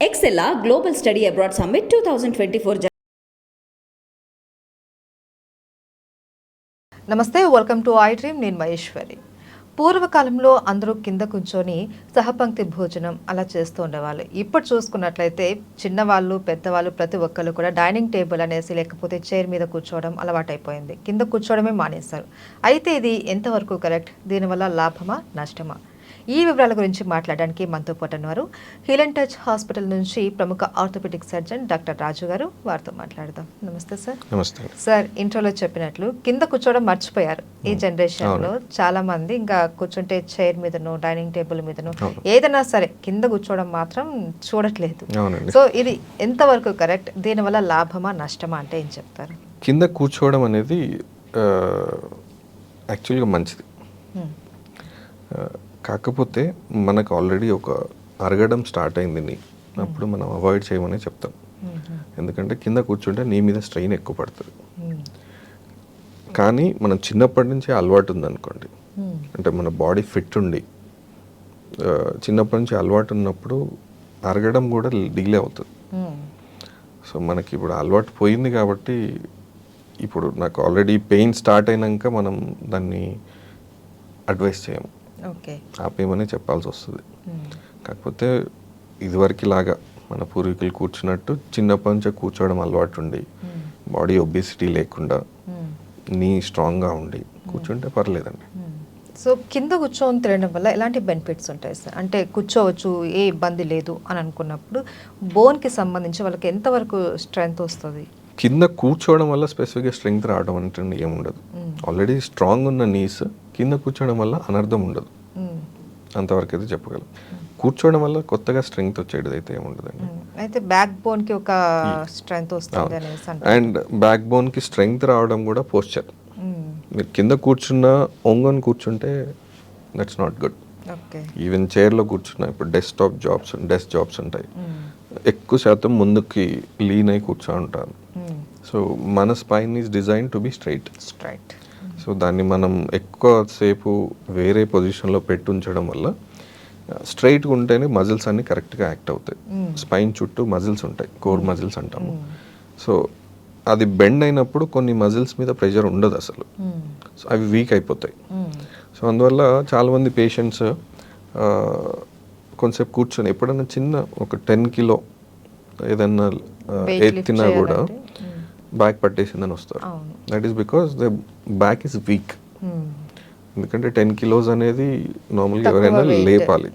Excella Global Study Abroad Summit 2024. నమస్తే, welcome to I dream. నేను మహేశ్వరి. పూర్వకాలంలో అందరూ కింద కూర్చొని సహపంక్తి భోజనం అలా చేస్తూ ఉండేవాళ్ళు. ఇప్పుడు చూసుకున్నట్లయితే చిన్నవాళ్ళు పెద్దవాళ్ళు ప్రతి ఒక్కళ్ళు కూడా డైనింగ్ టేబుల్ అనేసి లేకపోతే చైర్ మీద కూర్చోవడం అలవాటైపోయింది. కింద కూర్చోవడమే మానేస్తారు. అయితే ఇది ఎంతవరకు కరెక్ట్? దీనివల్ల లాభమా నష్టమా? ఈ వివరాల గురించి మాట్లాడడానికి మనతో పాటు ఉన్నారు హీల్ అండ్ టచ్ హాస్పిటల్ నుంచి ప్రముఖ ఆర్థోపెడిక్ సర్జన్ డాక్టర్ రాజు గారు. వారితో మాట్లాడదాం. నమస్తే సార్. నమస్తే సార్. ఇంట్రోలో చెప్పినట్లు కింద కూర్చోవడం మర్చిపోయారు ఈ జనరేషన్ లో చాలా మంది. ఇంకా కూర్చుంటే చైర్ మీదనో డైనింగ్ టేబుల్ మీదనో ఏదైనా సరే కింద కూర్చోవడం మాత్రం చూడట్లేదు. సో ఇది ఎంతవరకు కరెక్ట్? దీనివల్ల లాభమా నష్టమా అంటే ఏం చెప్తారు? కింద కూర్చోవడం అనేది యాక్చువల్గా మంచిది. కాకపోతే మనకు ఆల్రెడీ ఒక అరగడం స్టార్ట్ అయింది, అప్పుడు మనం అవాయిడ్ చేయమని చెప్తాం. ఎందుకంటే కింద కూర్చుంటే నీ మీద స్ట్రెయిన్ ఎక్కువ పడుతుంది. కానీ మనం చిన్నప్పటి నుంచి అలవాటు ఉందనుకోండి, అంటే మన బాడీ ఫిట్ ఉండి చిన్నప్పటి నుంచి అలవాటు ఉన్నప్పుడు అరగడం కూడా డిలే అవుతుంది. సో మనకి ఇప్పుడు అలవాటు పోయింది కాబట్టి ఇప్పుడు నాకు ఆల్రెడీ పెయిన్ స్టార్ట్ అయినాక మనం దాన్ని అడ్వైస్ చేయము, ఆపేయమని చెప్పాల్సి వస్తుంది. కాకపోతే ఇదివరకు లాగా మన పూర్వీకులు కూర్చున్నట్టు చిన్నప్పటి నుంచే కూర్చోవడం అలవాటు ఉండి బాడీ ఒబేసిటీ లేకుండా నీ స్ట్రాంగ్గా ఉండి కూర్చుంటే పర్లేదండి. సో కింద కూర్చొని తినడం వల్ల ఎలాంటి బెనిఫిట్స్ ఉంటాయి సార్? అంటే కూర్చోవచ్చు, ఏ ఇబ్బంది లేదు అని అనుకున్నప్పుడు బోన్కి సంబంధించి వాళ్ళకి ఎంతవరకు స్ట్రెంగ్త్ వస్తుంది? కింద కూర్చోవడం వల్ల స్పెసిఫిక్గా స్ట్రెంగ్త్ రావడం అంటే ఏముండదు. ఆల్రెడీ స్ట్రాంగ్ ఉన్న నీస్ కింద కూర్చోవడం వల్ల అనర్థం ఉండదు, అంతవరకు అయితే చెప్పగలం. కూర్చోవడం వల్ల కొత్తగా స్ట్రెంగ్త్ వచ్చేది అయితే ఏముండదండి. అయితే బ్యాక్ బోన్ కి ఒక స్ట్రెంగ్త్ వస్తుంది అండ్ బ్యాక్ బోన్ కి స్ట్రెంగ్త్ రావడం కూడా పోస్చర్. మీరు కింద కూర్చున్నా ఒంగొని కూర్చుంటే దట్స్ నాట్ గుడ్. ఈవెన్ చైర్లో కూర్చున్నా, ఇప్పుడు డెస్క్ జాబ్స్ ఉంటాయి, ఎక్కువ శాతం ముందుకి లీన్ అయి కూర్చో ఉంటారు. సో మన spine is design to be straight. So దాన్ని మనం ఎక్కువసేపు వేరే పొజిషన్లో పెట్టి ఉంచడం వల్ల స్ట్రైట్గా ఉంటేనే మజిల్స్ అన్ని కరెక్ట్గా యాక్ట్ అవుతాయి. స్పైన్ చుట్టూ మజిల్స్ ఉంటాయి, కోర్ మజిల్స్ అంటాము. సో అది బెండ్ అయినప్పుడు కొన్ని మజిల్స్ మీద ప్రెషర్ ఉండదు అసలు, సో అవి వీక్ అయిపోతాయి. సో అందువల్ల చాలామంది పేషెంట్స్ కొంచెంసేపు కూర్చొని ఎప్పుడైనా చిన్న ఒక 10 కిలో ఏదన్నా ఎత్తినా కూడా బ్యాక్ పట్టేసిందని వస్తారు. That is because the back is week. ఎందుకంటే 10 కిలోస్ అనేది నార్మల్గా ఎవరైనా లేపాలి,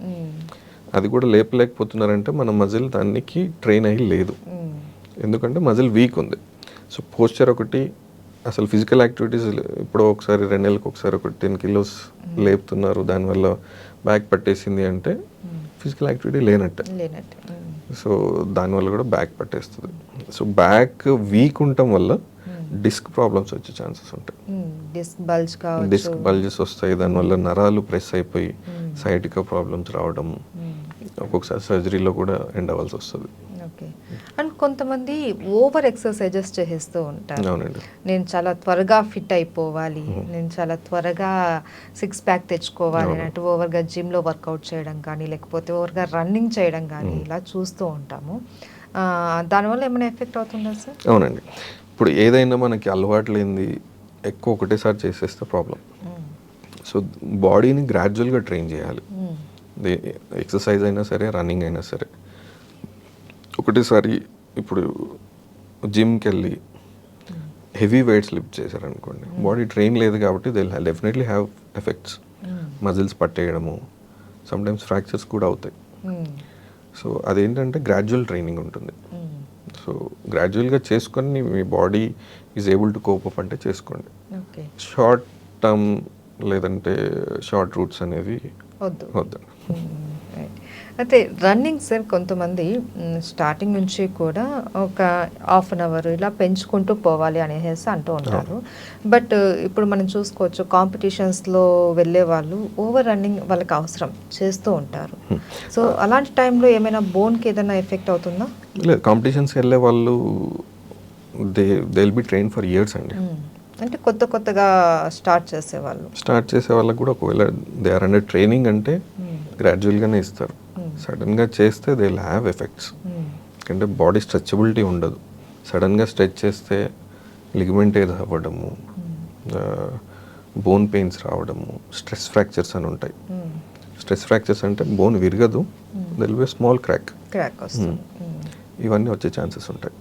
అది కూడా లేపలేకపోతున్నారంటే మన మజిల్ దానికి ట్రైన్ అయ్యి లేదు, ఎందుకంటే మజిల్ వీక్ ఉంది. సో పోస్చర్ ఒకటి, అసలు ఫిజికల్ యాక్టివిటీస్ ఇప్పుడు ఒకసారి 2 నెలలకు ఒకసారి ఒక 10 కిలోస్ లేపుతున్నారు, దానివల్ల బ్యాక్ పట్టేసింది అంటే ఫిజికల్ యాక్టివిటీ లేనట్టే. సో దానివల్ల కూడా బ్యాక్ పట్టేస్తుంది. సో బ్యాక్ వీక్ ఉండటం వల్ల డిస్క్ ప్రాబ్లమ్స్ వచ్చే ఛాన్సెస్ ఉంటాయి. డిస్క్ బల్జెస్ వస్తాయి, దానివల్ల నరాలు ప్రెస్ అయిపోయి సైటికా ప్రాబ్లమ్స్ రావడం, ఒక్కొక్కసారి సర్జరీలో కూడా ఎండ్ అవ్వాల్సి వస్తుంది. అండ్ కొంతమంది ఓవర్ ఎక్సర్సైజెస్ చేస్తూ ఉంటారు. నేను చాలా త్వరగా ఫిట్ అయిపోవాలి, నేను చాలా త్వరగా 6 ప్యాక్ తెచ్చుకోవాలి అన్నట్టు ఓవర్గా జిమ్లో వర్కౌట్ చేయడం కానీ లేకపోతే ఓవర్గా రన్నింగ్ చేయడం కానీ ఇలా చూస్తూ ఉంటాము. దానివల్ల ఏమైనా ఎఫెక్ట్ అవుతుందా సార్? అవునండి. ఇప్పుడు ఏదైనా మనకి అలవాటు లేనిది ఎక్కువ ఒకటేసారి చేసేస్తే ప్రాబ్లం. సో బాడీని గ్రాడ్యువల్గా ట్రైన్ చేయాలి. ఎక్సర్సైజ్ అయినా సరే, రన్నింగ్ అయినా సరే. ఒకటేసారి ఇప్పుడు జిమ్కి వెళ్ళి హెవీ వెయిట్స్ లిఫ్ట్ చేశారనుకోండి, బాడీ ట్రైన్ లేదు కాబట్టి they will definitely have effects. Muscles పట్టేయడము, సమ్టైమ్స్ ఫ్రాక్చర్స్ కూడా అవుతాయి. సో అదేంటంటే గ్రాడ్యువల్ ట్రైనింగ్ ఉంటుంది. సో గ్రాడ్యువల్గా చేసుకొని మీ body is able to cope up అంటే చేసుకోండి. షార్ట్ టర్మ్ లేదంటే షార్ట్ రూట్స్ అనేవి వద్దండి. అయితే రన్నింగ్ సార్, కొంతమంది స్టార్టింగ్ నుంచి కూడా ఒక ½ అన్ అవర్ ఇలా పెంచుకుంటూ పోవాలి అనేసి అంటూ ఉంటారు. బట్ ఇప్పుడు మనం చూసుకోవచ్చు కాంపిటీషన్స్లో వెళ్ళే వాళ్ళు ఓవర్ రన్నింగ్ వాళ్ళకి అవసరం చేస్తూ ఉంటారు. సో అలాంటి టైంలో ఏమైనా బోన్కి ఏదైనా ఎఫెక్ట్ అవుతుందా? లేదు, కాంపిటీషన్స్కి వెళ్ళే వాళ్ళు they will be train for years అండి. అంటే కొత్తగా స్టార్ట్ చేసే వాళ్ళకు కూడా ఒకవేళ దే ఆర్ అండర్ ట్రైనింగ్ అంటే గ్రాడ్యువల్గానే ఇస్తారు. సడన్గా చేస్తే దే విల్ హ్యావ్ ఎఫెక్ట్స్. ఎందుకంటే బాడీ స్ట్రెచబిలిటీ ఉండదు. సడన్గా స్ట్రెచ్ చేస్తే లిగమెంట్ ఏది అవ్వడము, బోన్ పెయిన్స్ రావడము, స్ట్రెస్ ఫ్రాక్చర్స్ అని ఉంటాయి. స్ట్రెస్ ఫ్రాక్చర్స్ అంటే బోన్ విరగదు, there will be small crack, ఇవన్నీ వచ్చే ఛాన్సెస్ ఉంటాయి.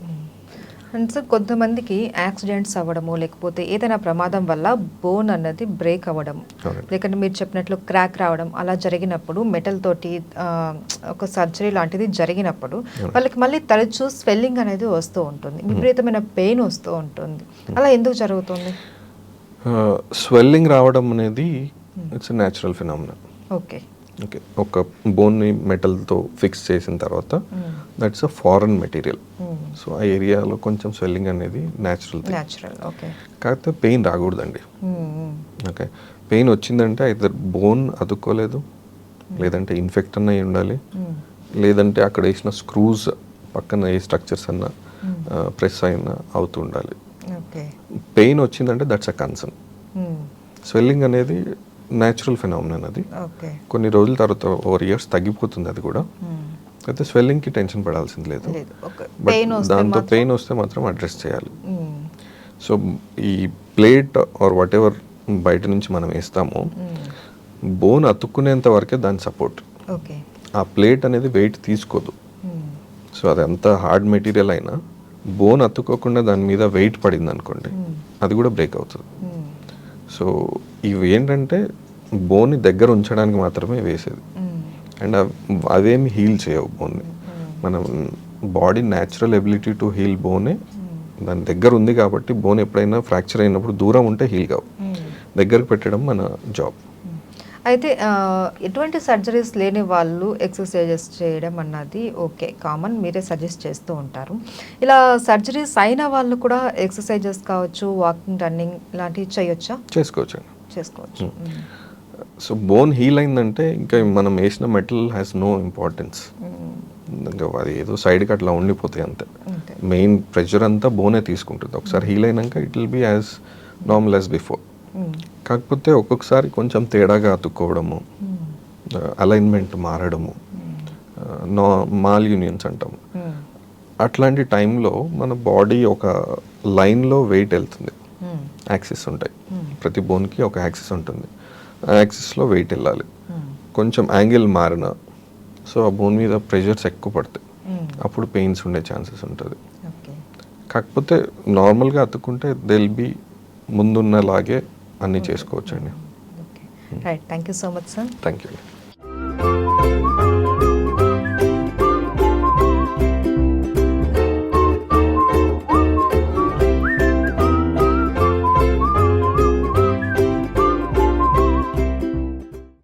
అండ్ సార్ కొంతమందికి యాక్సిడెంట్స్ అవ్వడము లేకపోతే ఏదైనా ప్రమాదం వల్ల బోన్ అన్నది బ్రేక్ అవ్వడం లేకుంటే మీరు చెప్పినట్లు క్రాక్ రావడం అలా జరిగినప్పుడు మెటల్ తోటి ఒక సర్జరీ లాంటిది జరిగినప్పుడు వాళ్ళకి మళ్ళీ తరచూ స్వెల్లింగ్ అనేది వస్తూ ఉంటుంది, విపరీతమైన పెయిన్ వస్తూ ఉంటుంది. అలా ఎందుకు జరుగుతుంది? స్వెల్లింగ్ రావడం అనేది it's natural phenomena. Okay okay, ఒక బోన్ని మెటల్తో ఫిక్స్ చేసిన తర్వాత that's a foreign material. So ఆ ఏరియాలో కొంచెం స్వెల్లింగ్ అనేది న్యాచురల్. కాకపోతే పెయిన్ రాకూడదండి. ఓకే, పెయిన్ వచ్చిందంటే అయితే బోన్ అతుక్కోలేదు, లేదంటే ఇన్ఫెక్ట్ అన్న అయి ఉండాలి, లేదంటే అక్కడ వేసిన స్క్రూస్ పక్కన ఏ స్ట్రక్చర్స్ అన్నా ప్రెస్ అయినా అవుతూ ఉండాలి. పెయిన్ వచ్చిందంటే దట్స్ అ కన్సర్న్. స్వెల్లింగ్ అనేది న్యాచురల్ ఫినామినన్. అది కొన్ని రోజుల తర్వాత ఓవర్ ఇయర్స్ తగ్గిపోతుంది అది కూడా. అయితే స్వెల్లింగ్కి టెన్షన్ పడాల్సింది లేదు. దాంతో పెయిన్ వస్తే మాత్రం అడ్రస్ చేయాలి. సో ఈ ప్లేట్ ఆర్ వాట్ ఎవర్ బయట నుంచి మనం వేస్తామో బోన్ అతుక్కునేంత వరకే దాని సపోర్ట్. ఆ ప్లేట్ అనేది వెయిట్ తీసుకోదు. సో అది ఎంత హార్డ్ మెటీరియల్ అయినా బోన్ అతుక్కోకుండా దాని మీద వెయిట్ పడింది అనుకోండి, అది కూడా బ్రేక్ అవుతుంది. సో ఇవి ఏంటంటే బోన్ని దగ్గర ఉంచడానికి మాత్రమే వేసేది. అండ్ అవేమి హీల్ చేయవు బోన్ని. మనం body natural ability to heal బోనే దాని దగ్గర ఉంది కాబట్టి బోన్ ఎప్పుడైనా ఫ్రాక్చర్ అయినప్పుడు దూరం ఉంటే హీల్ కావు, దగ్గరకు పెట్టడం మన జాబ్. అయితే ఎటువంటి సర్జరీస్ లేని వాళ్ళు ఎక్సర్సైజెస్ చేయడం అన్నది ఓకే కామన్, మీరే సజెస్ట్ చేస్తూ ఉంటారు. ఇలా సర్జరీస్ అయిన వాళ్ళు కూడా ఎక్సర్సైజెస్ కావచ్చు, వాకింగ్, రన్నింగ్ ఇలాంటివి చేయొచ్చా? చేసుకోవచ్చు. So Hmm. బోన్ హీల్ అయిందంటే ఇంకా మనం వేసిన మెటల్ హ్యాస్ నో ఇంపార్టెన్స్. ఇంకా అది ఏదో సైడ్కి అట్లా ఉండిపోతాయి అంతే. మెయిన్ ప్రెషర్ అంతా బోనే తీసుకుంటుంది. ఒకసారి హీల్ అయినాక it will be as normal as before. కాకపోతే ఒక్కొక్కసారి కొంచెం తేడాగా అతుక్కోవడము, అలైన్మెంట్ మారడము, మాల్ యూనియన్స్ అంటాము. అట్లాంటి టైంలో మన బాడీ ఒక లైన్లో వెయిట్ వెళ్తుంది. యాక్సిస్ ఉంటాయి, ప్రతి బోన్కి ఒక యాక్సిస్ ఉంటుంది. ఆ యాక్సిస్లో వెయిట్ వెళ్ళాలి. కొంచెం యాంగిల్ మారిన సో ఆ బోన్ మీద ప్రెషర్స్ ఎక్కువ పడతాయి, అప్పుడు పెయిన్స్ ఉండే ఛాన్సెస్ ఉంటుంది. కాకపోతే నార్మల్గా అతుక్కుంటే దెల్ బి ముందున్నలాగే అన్నీ చేసుకోవచ్చండి. Right, thank you so much sir. Thank you.